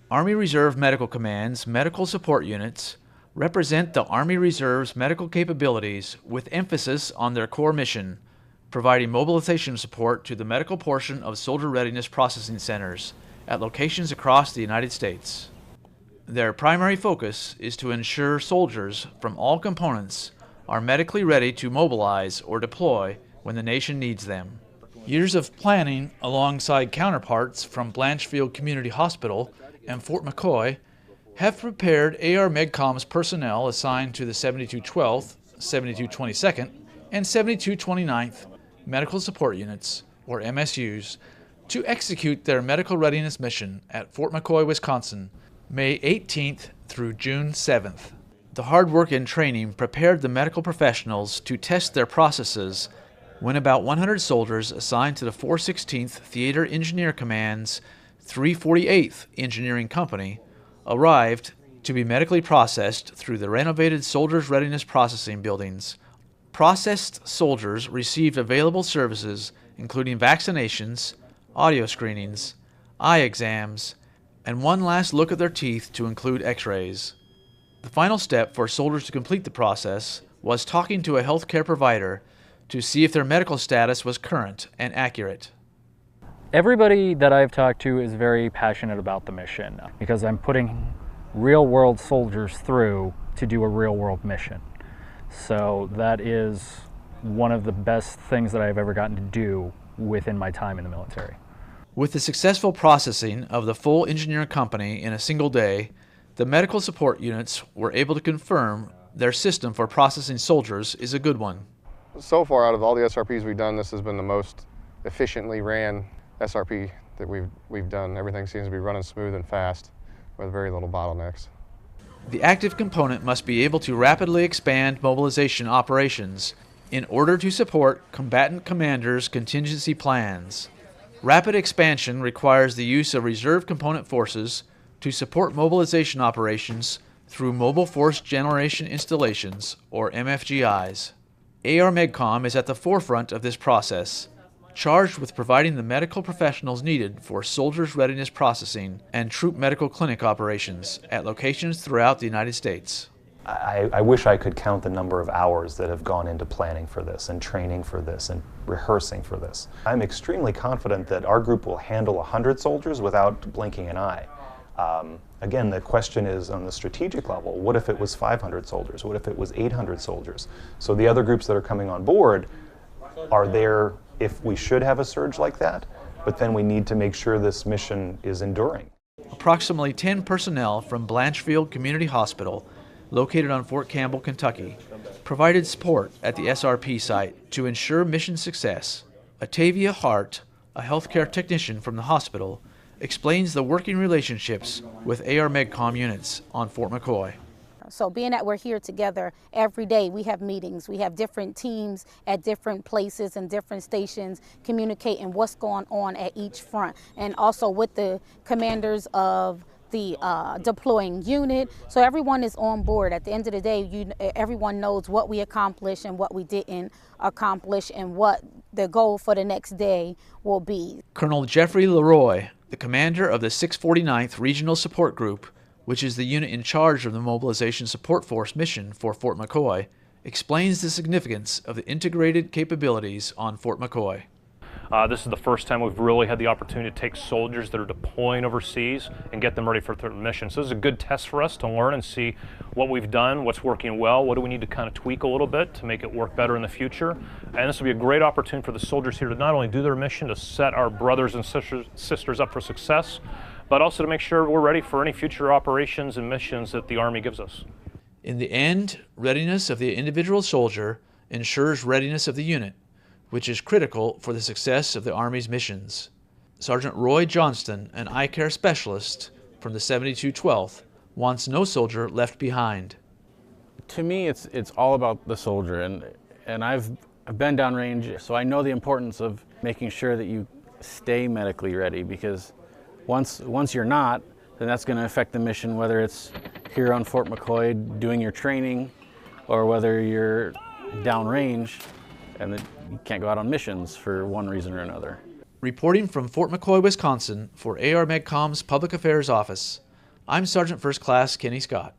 Army Reserve Medical Command's medical support units represent the Army Reserve's medical capabilities with emphasis on their core mission, providing mobilization support to the medical portion of Soldier Readiness Processing Centers at locations across the United States. Their primary focus is to ensure soldiers from all components are medically ready to mobilize or deploy when the nation needs them. Years of planning alongside counterparts from Blanchfield Community Hospital and Fort McCoy have prepared AR-MEDCOM's personnel assigned to the 7212th, 7222nd, and 7229th Medical Support Units, or MSUs, to execute their medical readiness mission at Fort McCoy, Wisconsin, May 18th through June 7th. The hard work and training prepared the medical professionals to test their processes when about 100 soldiers assigned to the 416th Theater Engineer Command's 348th Engineering Company arrived to be medically processed through the renovated Soldiers Readiness Processing buildings. Processed soldiers received available services including vaccinations, audio screenings, eye exams, and one last look at their teeth to include x-rays. The final step for soldiers to complete the process was talking to a healthcare provider to see if their medical status was current and accurate. Everybody that I've talked to is very passionate about the mission because I'm putting real-world soldiers through to do a real-world mission. So that is one of the best things that I've ever gotten to do within my time in the military. With the successful processing of the full engineering company in a single day, the medical support units were able to confirm their system for processing soldiers is a good one. So far, out of all the SRPs we've done, this has been the most efficiently ran SRP that we've done. Everything seems to be running smooth and fast with very little bottlenecks. The active component must be able to rapidly expand mobilization operations in order to support combatant commanders' contingency plans. Rapid expansion requires the use of reserve component forces to support mobilization operations through Mobile Force Generation Installations, or MFGIs. AR-MEDCOM is at the forefront of this process, charged with providing the medical professionals needed for Soldiers Readiness Processing and troop medical clinic operations at locations throughout the United States. I wish I could count the number of hours that have gone into planning for this and training for this and rehearsing for this. I'm extremely confident that our group will handle 100 soldiers without blinking an eye. Again, the question is on the strategic level, what if it was 500 soldiers? What if it was 800 soldiers? So the other groups that are coming on board are there if we should have a surge like that, but then we need to make sure this mission is enduring. Approximately 10 personnel from Blanchfield Community Hospital, located on Fort Campbell, Kentucky, provided support at the SRP site to ensure mission success. Atavia Hart, a healthcare technician from the hospital, explains the working relationships with AR-MEDCOM units on Fort McCoy. So being that we're here together every day, we have meetings, we have different teams at different places and different stations communicating what's going on at each front, and also with the commanders of the deploying unit. So everyone is on board. At the end of the day, everyone knows what we accomplished and what we didn't accomplish and what the goal for the next day will be. Colonel Jeffrey Leroy, the commander of the 649th Regional Support Group, which is the unit in charge of the Mobilization Support Force mission for Fort McCoy, explains the significance of the integrated capabilities on Fort McCoy. This is the first time we've really had the opportunity to take soldiers that are deploying overseas and get them ready for their mission. So this is a good test for us to learn and see what we've done, what's working well, what do we need to kind of tweak a little bit to make it work better in the future. And this will be a great opportunity for the soldiers here to not only do their mission, to set our brothers and sisters up for success, but also to make sure we're ready for any future operations and missions that the Army gives us. In the end, readiness of the individual soldier ensures readiness of the unit, which is critical for the success of the Army's missions. Sergeant Roy Johnston, an eye care specialist from the 7212th, wants no soldier left behind. To me, it's all about the soldier, and I've been downrange, so I know the importance of making sure that you stay medically ready, because once you're not, then that's going to affect the mission, whether it's here on Fort McCoy doing your training or whether you're downrange and that you can't go out on missions for one reason or another. Reporting from Fort McCoy, Wisconsin for AR-MEDCOM's Public Affairs Office, I'm Sergeant First Class Kenny Scott.